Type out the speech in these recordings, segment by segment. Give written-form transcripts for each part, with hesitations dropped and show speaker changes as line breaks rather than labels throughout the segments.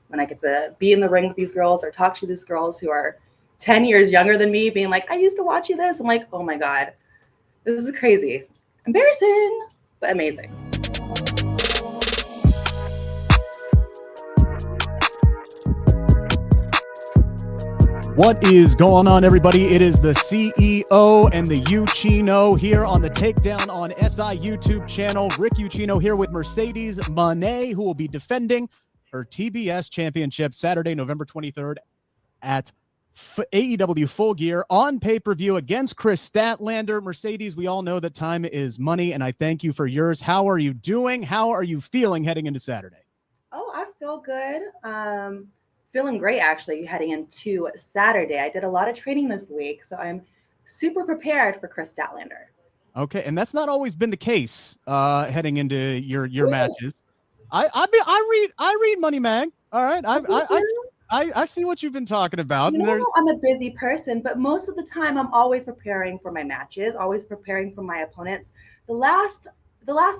when I get to be in the ring with these girls or talk to these girls who are 10 years younger than me, being like, I used to watch you this. I'm like, oh my God, this is crazy. Embarrassing, but amazing.
What is going on, everybody? It is the CEO and the Uchino here on the Takedown on SI YouTube channel. Rick Uchino here with Mercedes Moné, who will be defending her TBS Championship Saturday, November 23rd at AEW Full Gear on pay-per-view against Kris Statlander. Mercedes, we all know that time is money, and I thank you for yours. How are you doing? How are you feeling heading into Saturday?
Oh, I feel good. Feeling great, actually, heading into Saturday. I did a lot of training this week, so I'm super prepared for Kris Statlander.
Okay, and that's not always been the case heading into your matches. I read Money Mag. All right, I see what you've been talking about.
You know, I'm a busy person, but most of the time I'm always preparing for my matches, always preparing for my opponents. The last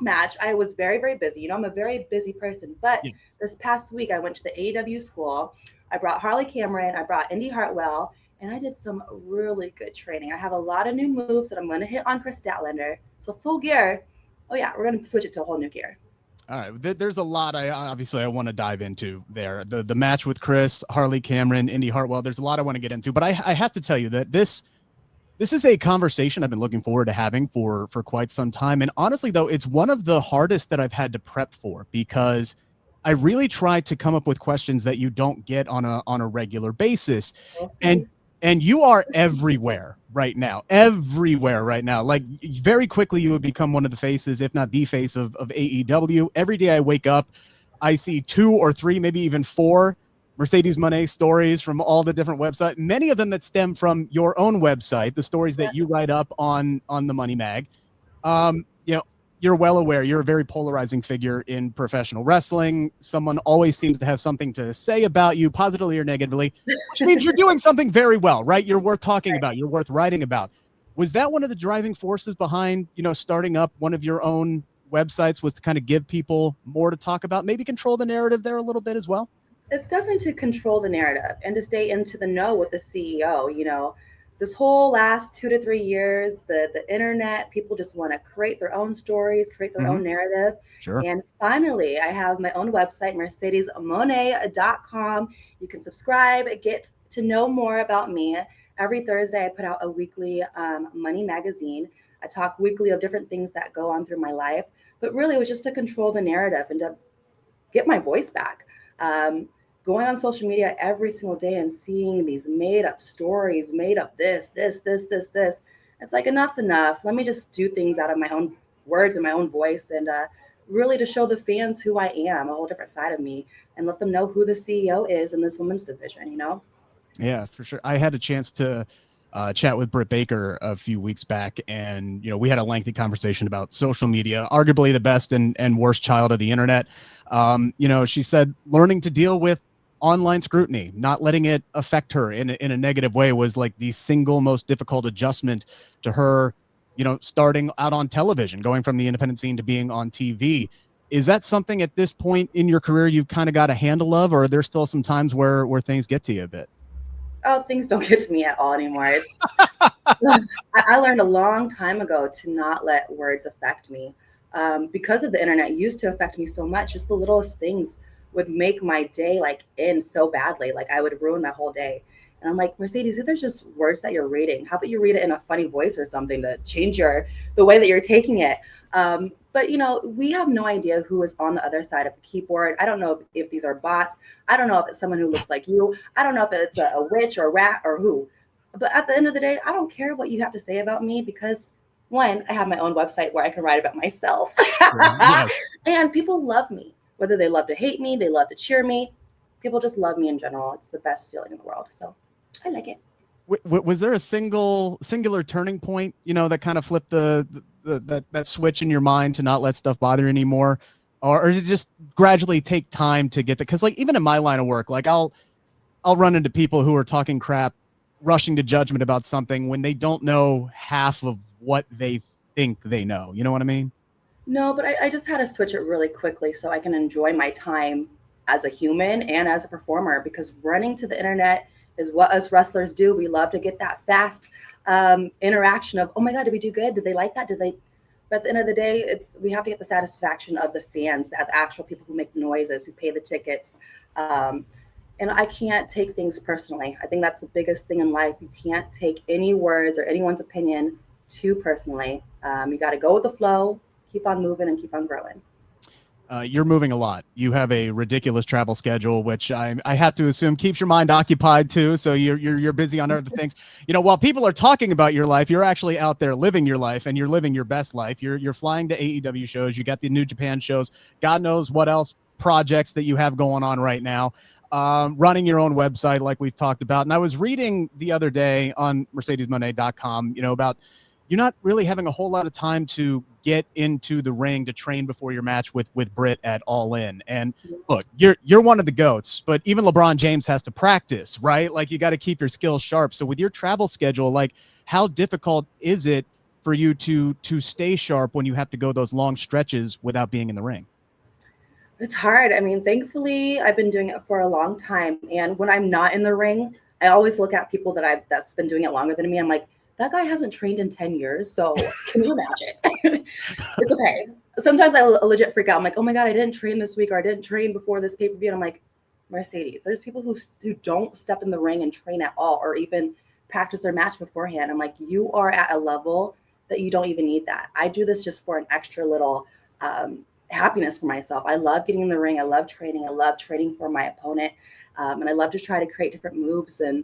match, I was very, very busy. You know, I'm a very busy person, but yes. This past week I went to the AEW school. I brought Harley Cameron, I brought Indy Hartwell, and I did some really good training. I have a lot of new moves that I'm going to hit on Kris Statlander. So Full Gear, oh yeah, we're going to switch it to a whole new gear.
All right, there's a lot I want to dive into there. The match with Kris, Harley Cameron, Indy Hartwell, there's a lot I want to get into, but I have to tell you that this is a conversation I've been looking forward to having for quite some time. And honestly, though, it's one of the hardest that I've had to prep for, because I really try to come up with questions that you don't get on a regular basis. And you are everywhere right now. Like, very quickly, you would become one of the faces, if not the face of AEW. Every day I wake up, I see 2 or 3, maybe even 4 Mercedes Moné stories from all the different websites, many of them that stem from your own website, the stories that you write up on the Money Mag. You know, you're well aware you're a very polarizing figure in professional wrestling. Someone always seems to have something to say about you, positively or negatively, which means you're doing something very well, right? You're worth talking about. You're worth writing about. Was that one of the driving forces behind, starting up one of your own websites, was to kind of give people more to talk about, maybe control the narrative there a little bit as well?
It's definitely to control the narrative and to stay into the know with the CEO. This whole last 2 to 3 years, the internet, people just want to create their own stories, create their own narrative.
Sure.
And finally, I have my own website, mercedesmoné.com. You can subscribe, get to know more about me. Every Thursday, I put out a weekly money magazine. I talk weekly of different things that go on through my life. But really, it was just to control the narrative and to get my voice back. Going on social media every single day and seeing these made up stories, made up this. It's like, enough's enough. Let me just do things out of my own words and my own voice, and really to show the fans who I am, a whole different side of me, and let them know who the CEO is in this women's division,
Yeah, for sure. I had a chance to chat with Britt Baker a few weeks back, and we had a lengthy conversation about social media, arguably the best and worst child of the internet. She said learning to deal with online scrutiny, not letting it affect her in a negative way, was like the single most difficult adjustment to her, starting out on television, going from the independent scene to being on TV. Is that something at this point in your career you've kind of got a handle of, or are there still some times where things get to you a bit?
Oh, things don't get to me at all anymore. I learned a long time ago to not let words affect me. Because of the internet used to affect me so much, just the littlest things would make my day end so badly. Like, I would ruin my whole day. And I'm like, Mercedes, if there's just words that you're reading, how about you read it in a funny voice or something to change the way that you're taking it? But we have no idea who is on the other side of the keyboard. I don't know if these are bots. I don't know if it's someone who looks like you. I don't know if it's a witch or a rat or who. But at the end of the day, I don't care what you have to say about me, because one, I have my own website where I can write about myself. Yes. And people love me. Whether they love to hate me, they love to cheer me. People just love me in general. It's the best feeling in the world. So I like it.
Was there a singular turning point, that kind of flipped that switch in your mind to not let stuff bother you anymore? Or did it just gradually take time to get that? Because even in my line of work, I'll run into people who are talking crap, rushing to judgment about something when they don't know half of what they think they know. You know what I mean?
No, but I just had to switch it really quickly so I can enjoy my time as a human and as a performer, because running to the internet is what us wrestlers do. We love to get that fast interaction of, oh my God, did we do good? Did they like that? Did they? But at the end of the day, we have to get the satisfaction of the fans, the actual people who make noises, who pay the tickets. Um, and I can't take things personally. I think that's the biggest thing in life. You can't take any words or anyone's opinion too personally. You got to go with the flow, keep on moving, and keep on growing.
You're moving a lot. You have a ridiculous travel schedule, which I have to assume keeps your mind occupied too. So you're busy on other things. While people are talking about your life, you're actually out there living your life, and you're living your best life. You're flying to AEW shows. You got the New Japan shows. God knows what else projects that you have going on right now. Running your own website, like we've talked about. And I was reading the other day on mercedesmoné.com, about you're not really having a whole lot of time to get into the ring to train before your match with Britt at All In. And look, you're one of the GOATs, but even LeBron James has to practice, right? Like, you got to keep your skills sharp. So with your travel schedule, like, how difficult is it for you to stay sharp when you have to go those long stretches without being in the ring?
It's hard. I mean, thankfully, I've been doing it for a long time. And when I'm not in the ring, I always look at people that's been doing it longer than me. I'm like, that guy hasn't trained in 10 years. So can you imagine? It's okay. Sometimes I legit freak out. I'm like, oh my God, I didn't train this week, or I didn't train before this pay-per-view. And I'm like, Mercedes, there's people who don't step in the ring and train at all, or even practice their match beforehand. I'm like, you are at a level that you don't even need that. I do this just for an extra little happiness for myself. I love getting in the ring. I love training. I love training for my opponent. And I love to try to create different moves and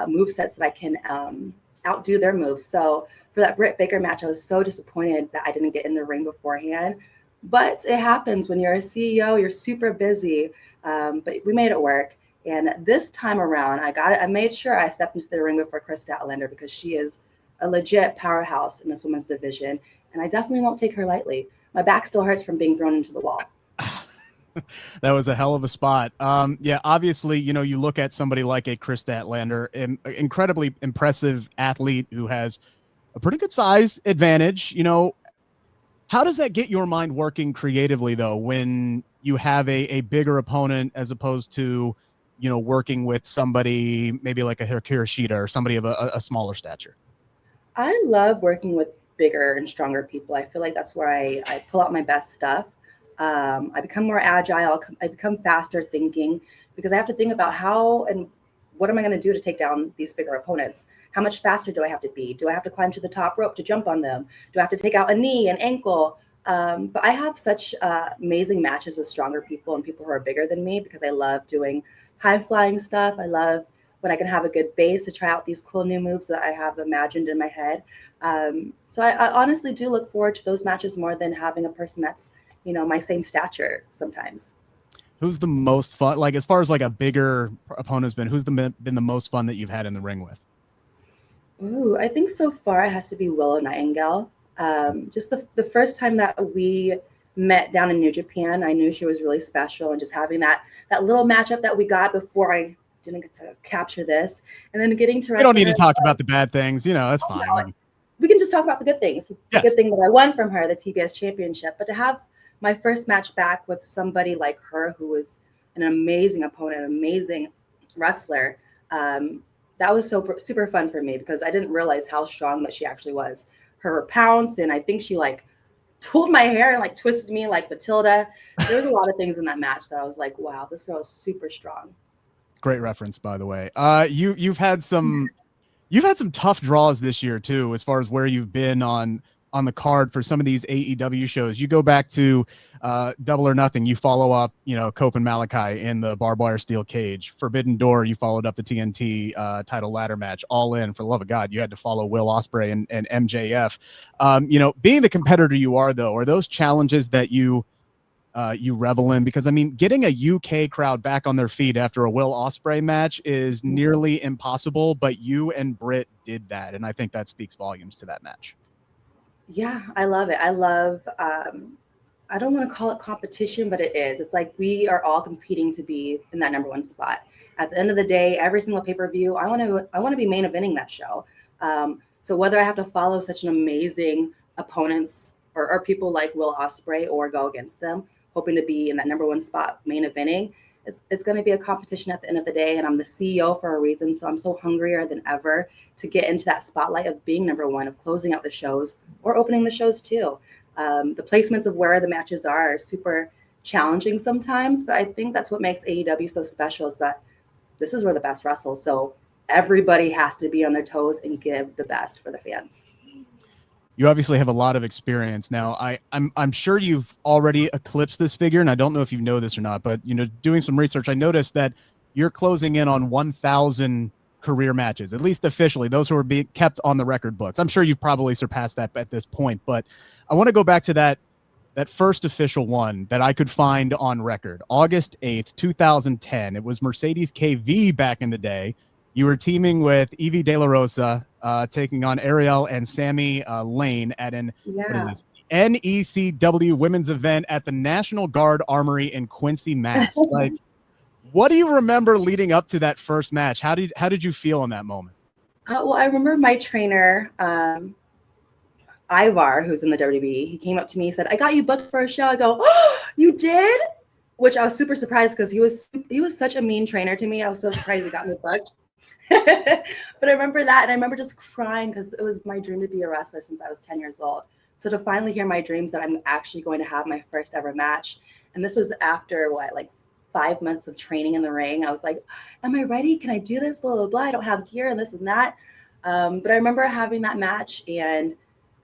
move sets that I can outdo their moves. So for that Britt Baker match, I was so disappointed that I didn't get in the ring beforehand. But it happens when you're a CEO, you're super busy. But we made it work. And this time around, I made sure I stepped into the ring before Kris Statlander, because she is a legit powerhouse in this women's division. And I definitely won't take her lightly. My back still hurts from being thrown into the wall.
That was a hell of a spot. Yeah, obviously, you look at somebody like a Kris Statlander, an incredibly impressive athlete who has a pretty good size advantage. How does that get your mind working creatively, though, when you have a bigger opponent as opposed to, working with somebody maybe like a Hirashita or somebody of a smaller stature?
I love working with bigger and stronger people. I feel like that's where I pull out my best stuff. I become more agile. I become faster thinking, because I have to think about how and what am I going to do to take down these bigger opponents? How much faster do I have to be? Do I have to climb to the top rope to jump on them? Do I have to take out a knee, an ankle? But I have such amazing matches with stronger people and people who are bigger than me, because I love doing high flying stuff. I love when I can have a good base to try out these cool new moves that I have imagined in my head. So I honestly do look forward to those matches more than having a person that's, my same stature sometimes.
Who's the most fun? Like, as far as like a bigger opponent's who's been the most fun that you've had in the ring with?
Ooh, I think so far it has to be Willow Nightingale. Just the first time that we met down in New Japan, I knew she was really special, and just having that little matchup that we got before I didn't get to capture this, and then getting to
we don't need to talk about the bad things, that's fine.
No, we can just talk about the good things. The good thing that I won from her, the TBS Championship, but to have my first match back with somebody like her, who was an amazing opponent, an amazing wrestler, that was so super fun for me, because I didn't realize how strong that she actually was. Her pounce, and I think she like pulled my hair and like twisted me like Matilda. There was a lot of things in that match that I was like, wow, this girl is super strong.
Great reference, by the way. You've had some tough draws this year too, as far as where you've been on the card for some of these AEW shows. You go back to Double or Nothing, you follow up, Cope and Malachi in the barbed wire steel cage. Forbidden Door, you followed up the TNT title ladder match. All In, for the love of God, you had to follow Will Ospreay and MJF. Being the competitor you are, though, are those challenges that you revel in? Because, I mean, getting a UK crowd back on their feet after a Will Ospreay match is nearly impossible, but you and Britt did that, and I think that speaks volumes to that match.
Yeah, I love it. I love, I don't want to call it competition, but it is. It's like we are all competing to be in that number one spot. At the end of the day, every single pay-per-view, I want to be main eventing that show. So whether I have to follow such an amazing opponents or people like Will Ospreay, or go against them, hoping to be in that number one spot main eventing, it's going to be a competition at the end of the day, and I'm the CEO for a reason. So I'm so hungrier than ever to get into that spotlight of being number one, of closing out the shows or opening the shows too. The placements of where the matches are super challenging sometimes, but I think that's what makes AEW so special, is that this is where the best wrestle. So everybody has to be on their toes and give the best for the fans.
You obviously have a lot of experience now. I'm sure you've already eclipsed this figure, and I don't know if you know this or not, but doing some research, I noticed that you're closing in on 1,000 career matches, at least officially, those who are being kept on the record books. I'm sure you've probably surpassed that at this point, but I want to go back to that first official one that I could find on record, August 8th, 2010. It was Mercedes KV back in the day. You were teaming with Evie De La Rosa, taking on Ariel and Sammy Lane at what is this? NECW women's event at the National Guard Armory in Quincy, Mass. Like, what do you remember leading up to that first match? How did you feel in that moment?
Well, I remember my trainer, Ivar, who's in the WWE, he came up to me and said, "I got you booked for a show." I go, "Oh, you did?" Which I was super surprised, because he was such a mean trainer to me. I was so surprised he got me booked. But I remember that, and I remember just crying, because it was my dream to be a wrestler since I was 10 years old. So to finally hear my dreams that I'm actually going to have my first ever match, and this was after 5 months of training in the ring. I was like, "Am I ready? Can I do this? Blah blah blah. I don't have gear and this and that." But I remember having that match and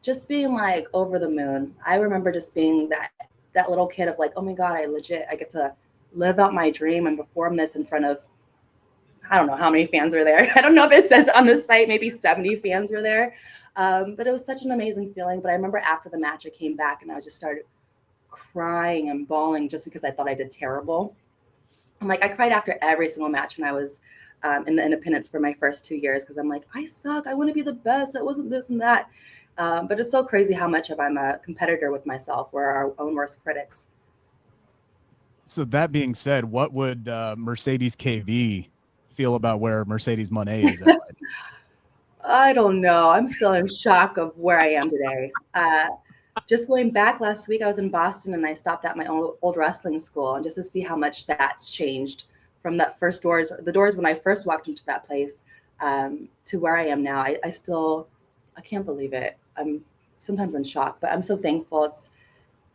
just being like over the moon. I remember just being that little kid of like, "Oh my God, I get to live out my dream and perform this in front of," I don't know how many fans were there. I don't know if it says on the site, maybe 70 fans were there. But it was such an amazing feeling. But I remember after the match, I came back and I just started crying and bawling just because I thought I did terrible. I cried after every single match when I was in the independents for my first 2 years, because I'm like, I suck. I want to be the best. It wasn't this and that. But it's so crazy how much of I'm a competitor with myself. We're our own worst critics.
So that being said, what would Mercedes KV feel about where Mercedes Moné is at?
I don't know. I'm still in shock of where I am today. Just going back last week, I was in Boston and I stopped at my old wrestling school, and just to see how much that's changed from the doors when I first walked into that place, to where I am now. I can't believe it. I'm sometimes in shock, but I'm so thankful.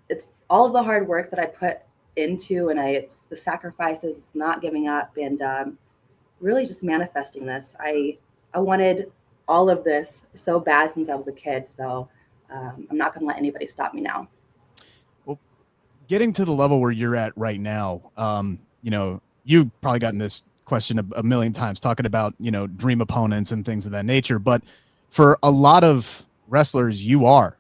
It's all of the hard work that I put into, and it's the sacrifices, it's not giving up, and really just manifesting this. I wanted all of this so bad since I was a kid, so I'm not going to let anybody stop me now.
Well, getting to the level where you're at right now, you've probably gotten this question a million times, talking about, dream opponents and things of that nature. But for a lot of wrestlers, you are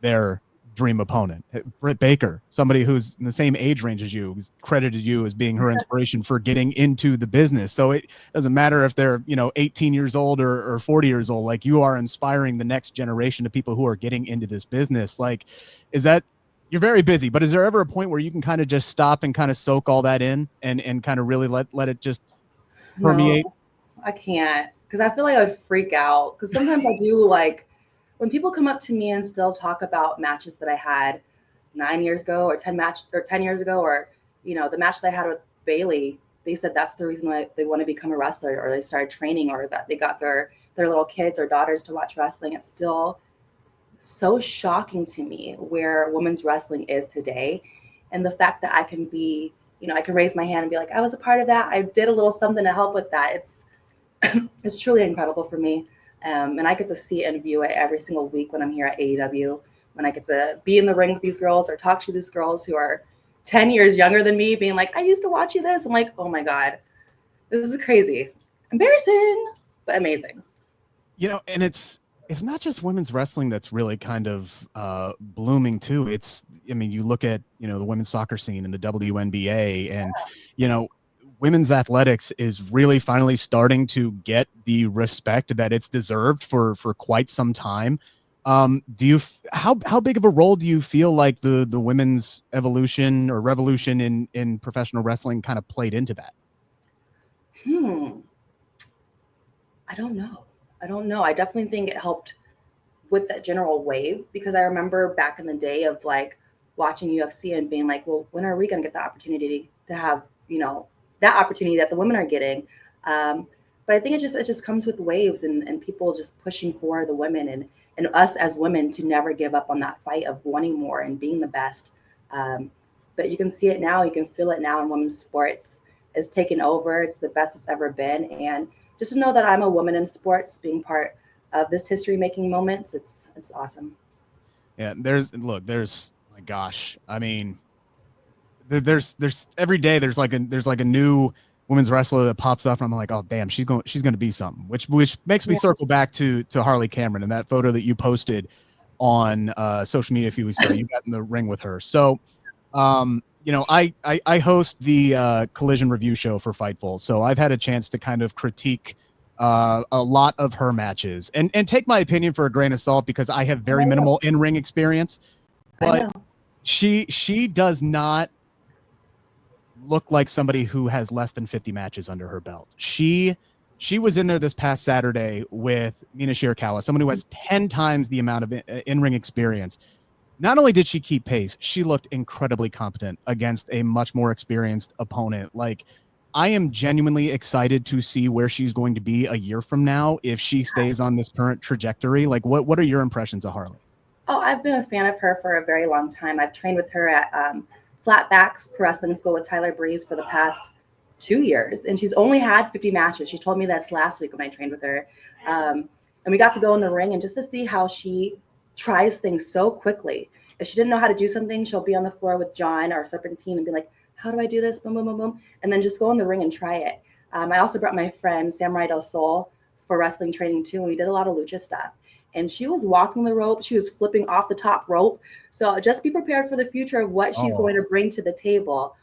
their dream opponent. Britt Baker, somebody who's in the same age range as you, has credited you as being her inspiration for getting into the business. So it doesn't matter if they're 18 years old or 40 years old. Like, you are inspiring the next generation of people who are getting into this business. Like, you're very busy, but is there ever a point where you can kind of just stop and kind of soak all that in and kind of really let it just permeate?
No, I can't, because I feel like I would freak out, because sometimes I do, when people come up to me and still talk about matches that I had 9 years ago or 10 years ago, or the match that I had with Bailey, they said that's the reason why they want to become a wrestler, or they started training, or that they got their little kids or daughters to watch wrestling. It's still so shocking to me where women's wrestling is today, and the fact that I can be, I can raise my hand and be like, I was a part of that. I did a little something to help with that. It's truly incredible for me. And I get to see it and view it every single week when I'm here at AEW, when I get to be in the ring with these girls or talk to these girls who are 10 years younger than me, being like, I used to watch you this. I'm like, oh my God, this is crazy. Embarrassing, but amazing.
And it's not just women's wrestling that's really kind of blooming too. You look at, the women's soccer scene in the WNBA, and, women's athletics is really finally starting to get the respect that it's deserved for quite some time. How big of a role do you feel like the women's evolution or revolution in professional wrestling kind of played into that?
I don't know. I definitely think it helped with that general wave, because I remember back in the day of watching UFC and being like, well, when are we going to get the opportunity to have that opportunity that the women are getting. But I think it just comes with waves and people just pushing for the women and us as women to never give up on that fight of wanting more and being the best. But you can see it now, you can feel it now in women's sports. It's taken over. It's the best it's ever been. And just to know that I'm a woman in sports being part of this history making moments, it's awesome.
Yeah, my gosh. I mean, there's every day there's like a new women's wrestler that pops up, and I'm like, oh damn, she's going to be something. Which makes me circle back to Harley Cameron and that photo that you posted on social media a few weeks ago. You got in the ring with her. So I host the Collision review show for Fightful, so I've had a chance to kind of critique a lot of her matches and take my opinion for a grain of salt because I have very minimal in-ring experience, but she does not look like somebody who has less than 50 matches under her belt. She was in there this past Saturday with Mina Shirakawa, someone who has 10 times the amount of in-ring experience. Not only did she keep pace, she looked incredibly competent against a much more experienced opponent. Like, I am genuinely excited to see where she's going to be a year from now if she stays on this current trajectory. Like, what are your impressions of Harley?
Oh, I've been a fan of her for a very long time. I've trained with her at Flatbacks Pro Wrestling School with Tyler Breeze for the past 2 years, and she's only had 50 matches. She told me this last week when I trained with her, and we got to go in the ring and just to see how she tries things so quickly. If she didn't know how to do something, she'll be on the floor with John or Serpentine and be like, how do I do this? Boom, boom, boom, boom. And then just go in the ring and try it. I also brought my friend Samurai Del Sol for wrestling training too, and we did a lot of lucha stuff. And she was walking the rope. She was flipping off the top rope. So just be prepared for the future of what she's going to bring to the table.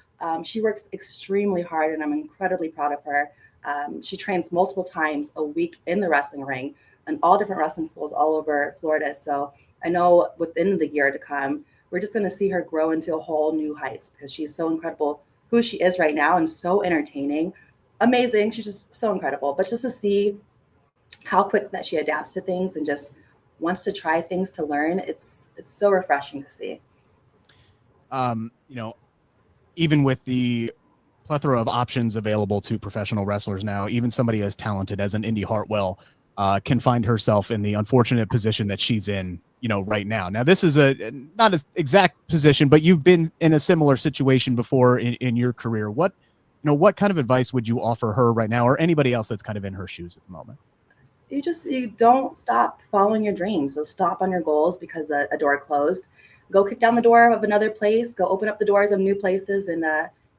She works extremely hard, and I'm incredibly proud of her. She trains multiple times a week in the wrestling ring and all different wrestling schools all over Florida. So I know within the year to come, we're just going to see her grow into a whole new heights because she's so incredible who she is right now and so entertaining, amazing. She's just so incredible. But just to see how quick that she adapts to things and just wants to try things to learn, it's so refreshing to see.
Even with the plethora of options available to professional wrestlers now, even somebody as talented as an Indy Hartwell can find herself in the unfortunate position that she's in, right now. Now, this is not an exact position, but you've been in a similar situation before in your career. What kind of advice would you offer her right now or anybody else that's kind of in her shoes at the moment?
You don't stop following your dreams. So stop on your goals because a door closed. Go kick down the door of another place. Go open up the doors of new places and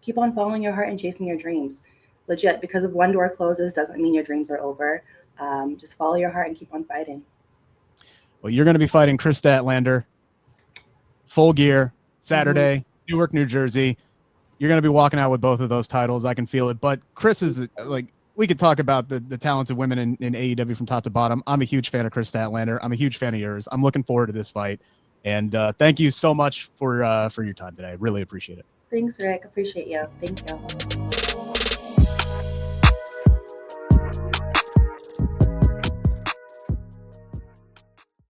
keep on following your heart and chasing your dreams. Legit, because if one door closes doesn't mean your dreams are over. Just follow your heart and keep on fighting. Well,
you're going to be fighting Kris Statlander, Full Gear, Saturday, Newark, New Jersey. You're going to be walking out with both of those titles. I can feel it. But Kris is like, we could talk about the talented women in AEW from top to bottom. I'm a huge fan of Kris Statlander. I'm a huge fan of yours. I'm looking forward to this fight. And thank you so much for your time today. I really appreciate it.
Thanks, Rick. Appreciate you. Thank you.